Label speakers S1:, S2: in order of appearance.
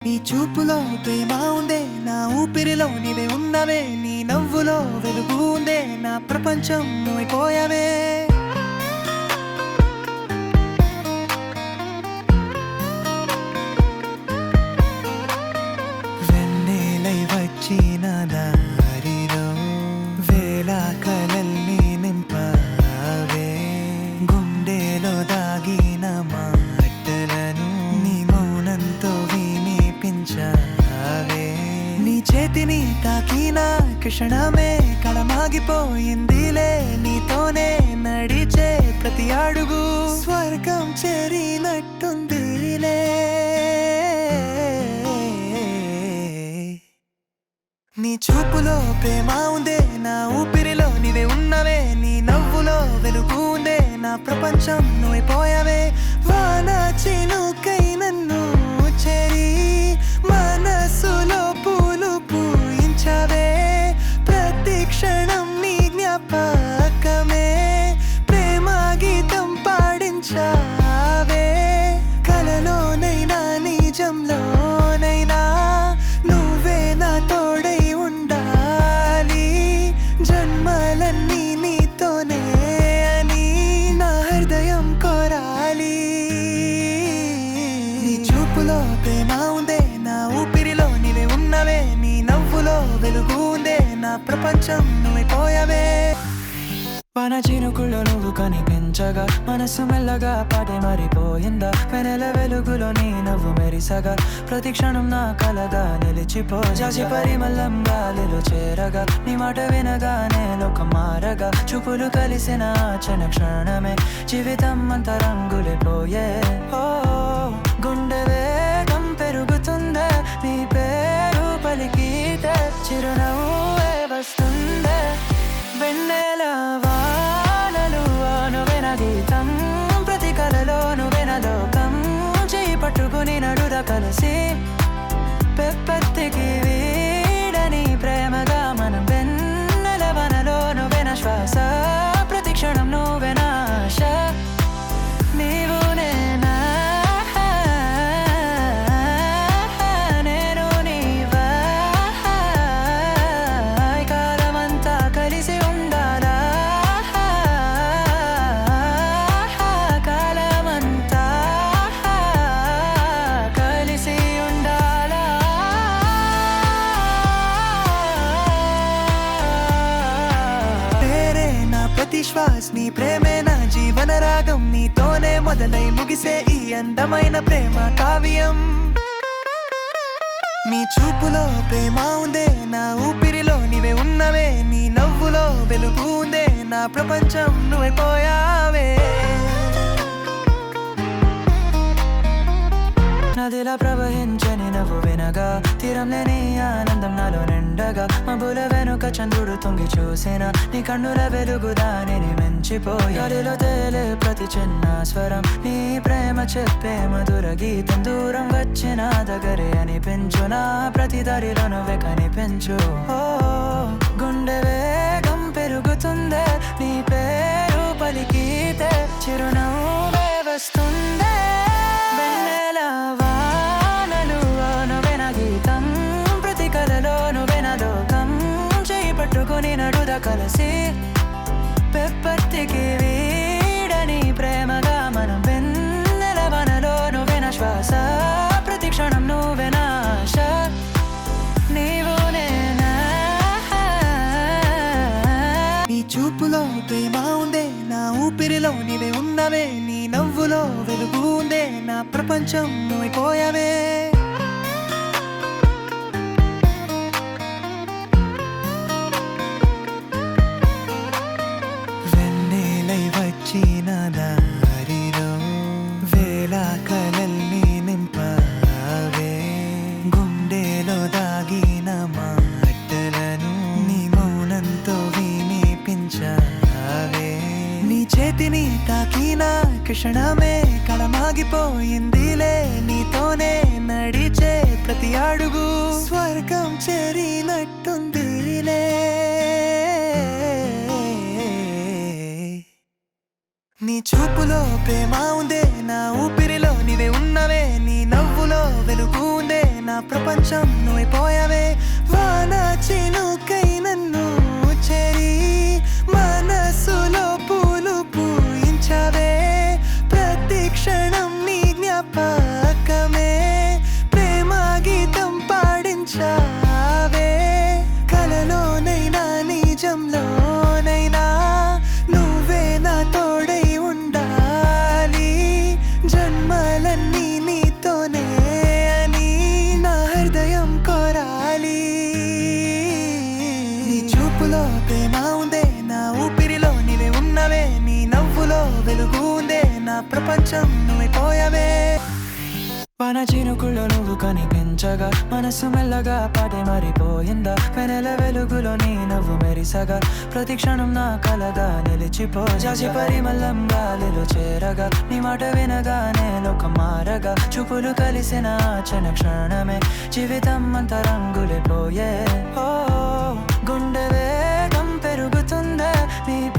S1: నీ చూపులో ప్రేమ ఉందే, నా ఊపిరిలో నీవే ఉన్నవే, నీ నవ్వులో వెలుగు ఉందే, నా ప్రపంచం నువ్వైపోయావే. వెన్నెలై వచ్చిన దారిలో వేల కలల్ని నింపావే, గుండెలో దాగిన మాటలను నీ మౌనంతో వినిపించావే. నీ చేతిని తాకిన క్షణమే కళమాగిపోయిందిలే, నీతోనే నడిచే ప్రతి అడుగు స్వర్గం చేరినట్టుందిలే. నీ చూపులో ప్రేమ ఉందే, నా ఊపిరిలో నీవే ఉన్నవే, నీ నవ్వులో వెలుగు ఉందే, నా ప్రపంచం నువ్వైపోయావే. వాన చినుకై నన్ను చేరి మనసులో పూలు పూయించావే, ప్రతి క్షణం నీ జ్ఞాపకమే ప్రేమ గీతం పాడించావే. కలలోనైనా నిజంలోనైనా నువ్వే నా తోడై ఉండాలి, జన్మలన్నీ నీతోనే అని నా హృదయం కోరాలి. నీ చూపులో ప్రేమ ఉందే, నా ఊపిరిలో నీవే ఉన్నవే, నీ నవ్వులో వెలుగు ఉందే, నా ప్రపంచం నువ్వైపోయావే. మన చినుకుల్లో నువ్వు కనిపించగా మనసు మెల్లగా పాటే మారిపోయిందా, వెనెల వెలుగులో నీ నవ్వు మెరిసగా ప్రతి క్షణం నా కలగా నిలిచిపో. జాజి పరిమళం గాలిలో చేరగా నీ మాట వినగానే లోకం మారగా, చూపులు కలిసిన క్షణ క్షణమే జీవితం అంత రంగులిపోయే. ఓ గుండె వేగం పెరుగుతుందే, నీ పేరు పలికితే చిరునవ్వే వస్తుందే. వెన్నెల వానలు నువ్వెన గీతం, ప్రతి కలలోను వెనలోకం, చేయి పట్టుకుని నడుద కలిసి పెప్పత్తికి వీడని ప్రేమగా మనం వెన్నెల వనలోను వెన శ్వాస, ప్రతి క్షణం నువ్వెన ఆశ, నీవు నేనా నేను నీవా, కాలమంతా కలిసి ఉండాలా, కాలమంతా కలిసి ఉండాలా. పేరే నా ప్రతి శ్వాస, నీ ప్రేమే నా జీవన రాగం, నీతోనే మొదలై ముగిసే ఈ అందమైన ప్రేమ కావ్యం. నీ చూపులో ప్రేమ ఉందే, నా ఊపిరిలో నీవే ఉన్నవే, నీ నవ్వులో వెలుగు ఉందే, నా ప్రపంచం నువ్వైపోయావే. నదిలా ప్రవహించని నవ్వు వినగా తీరం లేని ఆనందం నాలో నిండగా, మబ్బుల వెనుక చంద్రుడు తొంగి చూసిన నీ కన్నుల వెలుగు దానిని మించిపోయి, గాలిలో తేలే ప్రతి చిన్న స్వరం నీ ప్రేమ చెప్పే మధుర గీతం, దూరం వచ్చిన దగ్గరే అనిపించు, నా ప్రతి దారిలో నువ్వే కనిపించు. ఓ గుండె వేగం పెరుగుతుందే, నీ పేరు పలికితే చిరునవ్వే వస్తుందే. వెన్నెల వానలు నువ్వెన గీతం, ప్రతి కలలోను వెనలోకం, చేయి పట్టుకుని నడుద కలిసి పెప్పత్తికి వీడని ప్రేమగా మనం వెన్నెల వనలోను వెన శ్వాస, ప్రతి క్షణం నువ్వెన ఆశ, నీవు నేనా. నీ చూపులో ప్రేమ ఉందే, నా ఊపిరిలో నీవే ఉన్నవే, నీ నవ్వులో వెలుగు ఉందే, నా ప్రపంచం నువ్వైపోయావే. వెన్నెలై వచ్చిన దారిలో వేల కలల్ని నింపావే, గుండెలో దాగిన మాటలను నీ మౌనంతో వినిపించావే. నీ చేతిని తాకిన క్షణమే కళమాగిపోయిందిలే, నీతోనే నడిచే ప్రతి అడుగు స్వర్గం చేరినట్టుందిలే. నీ చూపులో ప్రేమ ఉందే, నా ఊపిరిలో నీవే ఉన్నవే, నీ నవ్వులో వెలుగు ఉందే, నా ప్రపంచం నువ్వైపోయావే. వాన చినుకై నన్ను చేరి మనసులో పూలు పూయించావే, ప్రతి క్షణం నీ జ్ఞాపకమే, ప్రేమ గీతం పాడించావే. కలలోనైనా నిజంలోనైనా నువ్వే నా తోడై ఉండాలి, జన్మలన్నీ నీతోనే అని నా హృదయం కోరాలి. నీ చూపులో ప్రేమ ఉందే, నా ఊపిరిలో నీవే ఉన్నవే, నీ నవ్వులో వెలుగు ఉందే, నా ప్రపంచం నువ్వైపోయావే. మన చినుకుల్లో నువ్వు కనిపించగా మనసు మెల్లగా పాటే మారిపోయిందా, వెనెల వెలుగులో నీ నవ్వు మెరిసగా ప్రతి క్షణం నా కలగా నిలిచిపో. జాజి పరిమళం గాలిలో చేరగా నీ మాట వినగానే లోకం మారగా, చూపులు కలిసిన క్షణమే జీవితం అంత రంగులే పోయే.